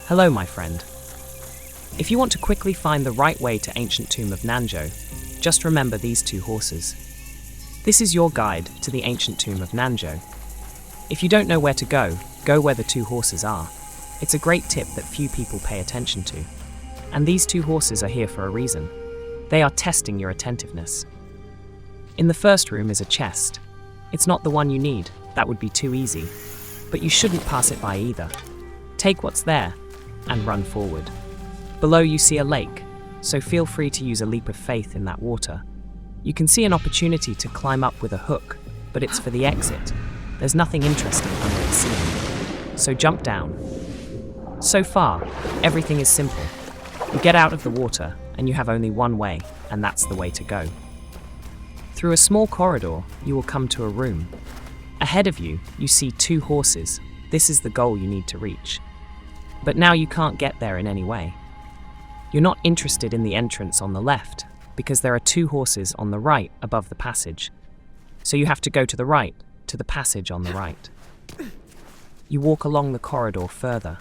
Hello, my friend. If you want to quickly find the right way to Ancient Tomb of Nanjo, just remember these two horses. This is your guide to the Ancient Tomb of Nanjo. If you don't know where to go where the two horses are. It's a great tip that few people pay attention to. And these two horses are here for a reason. They are testing your attentiveness. In the first room is a chest. It's not the one you need, that would be too easy. But you shouldn't pass it by either. Take what's there and run forward. Below you see a lake, so feel free to use a leap of faith in that water. You can see an opportunity to climb up with a hook, but it's for the exit. There's nothing interesting under the ceiling. So jump down. So far, everything is simple. You get out of the water, and you have only one way, and that's the way to go. Through a small corridor, you will come to a room. Ahead of you, you see two horses. This is the goal you need to reach. But now you can't get there in any way. You're not interested in the entrance on the left, because there are two horses on the right above the passage. So you have to go to the right, to the passage on the right. You walk along the corridor further.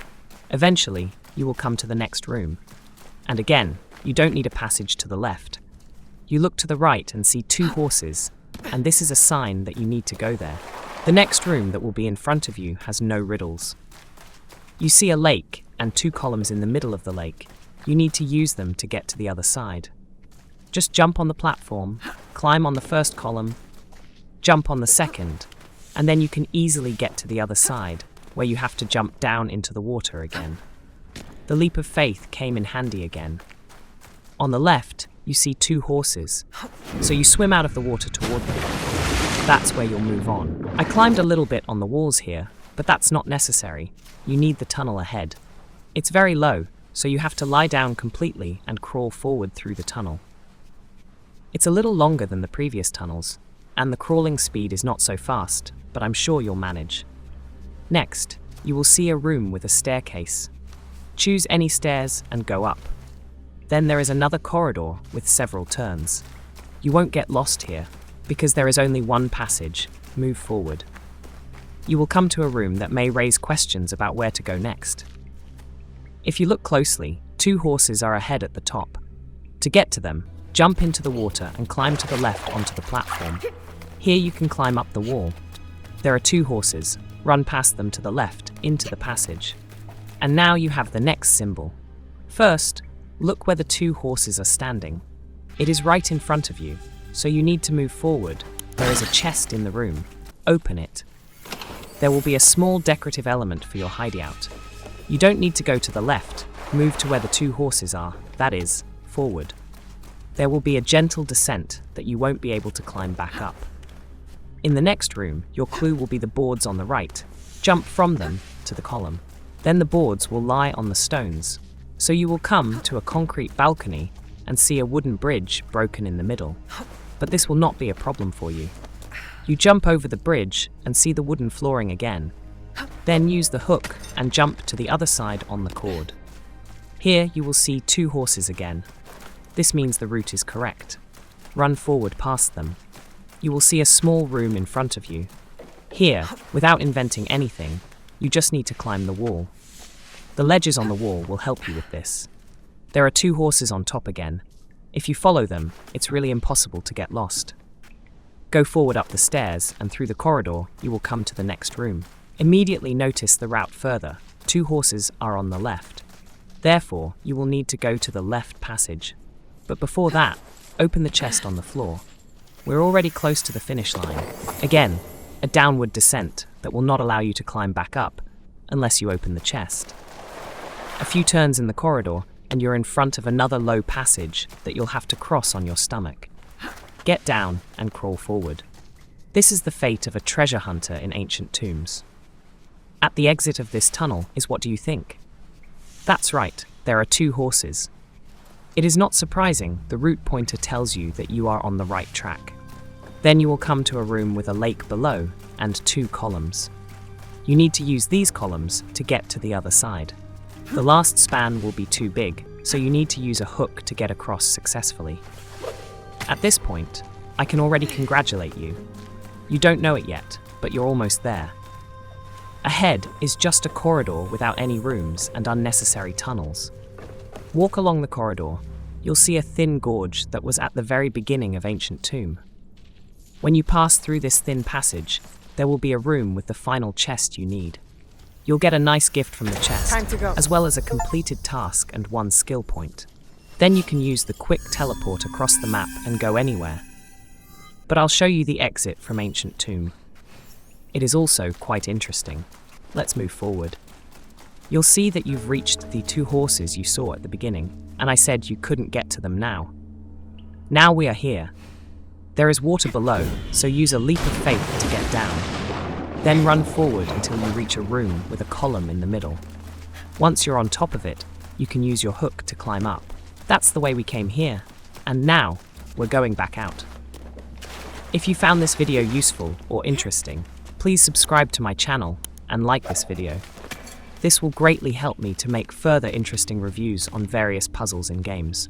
Eventually, you will come to the next room. And again, you don't need a passage to the left. You look to the right and see two horses, and this is a sign that you need to go there. The next room that will be in front of you has no riddles. You see a lake and two columns in the middle of the lake. You need to use them to get to the other side. Just jump on the platform, climb on the first column, jump on the second, and then you can easily get to the other side, where you have to jump down into the water again. The leap of faith came in handy again. On the left, you see two horses, so you swim out of the water toward them. That's where you'll move on. I climbed a little bit on the walls here, but that's not necessary. You need the tunnel ahead. It's very low, so you have to lie down completely and crawl forward through the tunnel. It's a little longer than the previous tunnels, and the crawling speed is not so fast, but I'm sure you'll manage. Next, you will see a room with a staircase. Choose any stairs and go up. Then there is another corridor with several turns. You won't get lost here, because there is only one passage. Move forward. You will come to a room that may raise questions about where to go next. If you look closely, two horses are ahead at the top. To get to them, jump into the water and climb to the left onto the platform. Here you can climb up the wall. There are two horses. Run past them to the left, into the passage. And now you have the next symbol. First, look where the two horses are standing. It is right in front of you, so you need to move forward. There is a chest in the room. Open it. There will be a small decorative element for your hideout. You don't need to go to the left. Move to where the two horses are, that is, forward. There will be a gentle descent that you won't be able to climb back up. In the next room, your clue will be the boards on the right. Jump from them to the column. Then the boards will lie on the stones. So you will come to a concrete balcony and see a wooden bridge broken in the middle. But this will not be a problem for you. You jump over the bridge and see the wooden flooring again. Then use the hook and jump to the other side on the cord. Here you will see two horses again. This means the route is correct. Run forward past them. You will see a small room in front of you. Here, without inventing anything, you just need to climb the wall. The ledges on the wall will help you with this. There are two horses on top again. If you follow them, it's really impossible to get lost. Go forward up the stairs, and through the corridor, you will come to the next room. Immediately notice the route further. Two horses are on the left. Therefore, you will need to go to the left passage. But before that, open the chest on the floor. We're already close to the finish line. Again, a downward descent that will not allow you to climb back up, unless you open the chest. A few turns in the corridor, and you're in front of another low passage that you'll have to cross on your stomach. Get down and crawl forward. This is the fate of a treasure hunter in ancient tombs. At the exit of this tunnel is what do you think? That's right, there are two horses. It is not surprising, the route pointer tells you that you are on the right track. Then you will come to a room with a lake below and two columns. You need to use these columns to get to the other side. The last span will be too big, so you need to use a hook to get across successfully. At this point, I can already congratulate you. You don't know it yet, but you're almost there. Ahead is just a corridor without any rooms and unnecessary tunnels. Walk along the corridor. You'll see a thin gorge that was at the very beginning of Ancient Tomb. When you pass through this thin passage, there will be a room with the final chest you need. You'll get a nice gift from the chest, as well as a completed task and 1 skill point. Then you can use the quick teleport across the map and go anywhere. But I'll show you the exit from Ancient Tomb. It is also quite interesting. Let's move forward. You'll see that you've reached the 2 horses you saw at the beginning, and I said you couldn't get to them now. Now we are here. There is water below, so use a leap of faith to get down. Then run forward until you reach a room with a column in the middle. Once you're on top of it, you can use your hook to climb up. That's the way we came here, and now we're going back out. If you found this video useful or interesting, please subscribe to my channel and like this video. This will greatly help me to make further interesting reviews on various puzzles in games.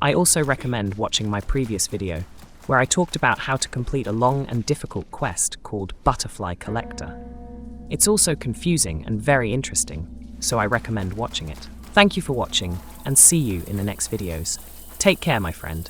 I also recommend watching my previous video, where I talked about how to complete a long and difficult quest called Butterfly Collector. It's also confusing and very interesting, so I recommend watching it. Thank you for watching, and see you in the next videos. Take care, my friend.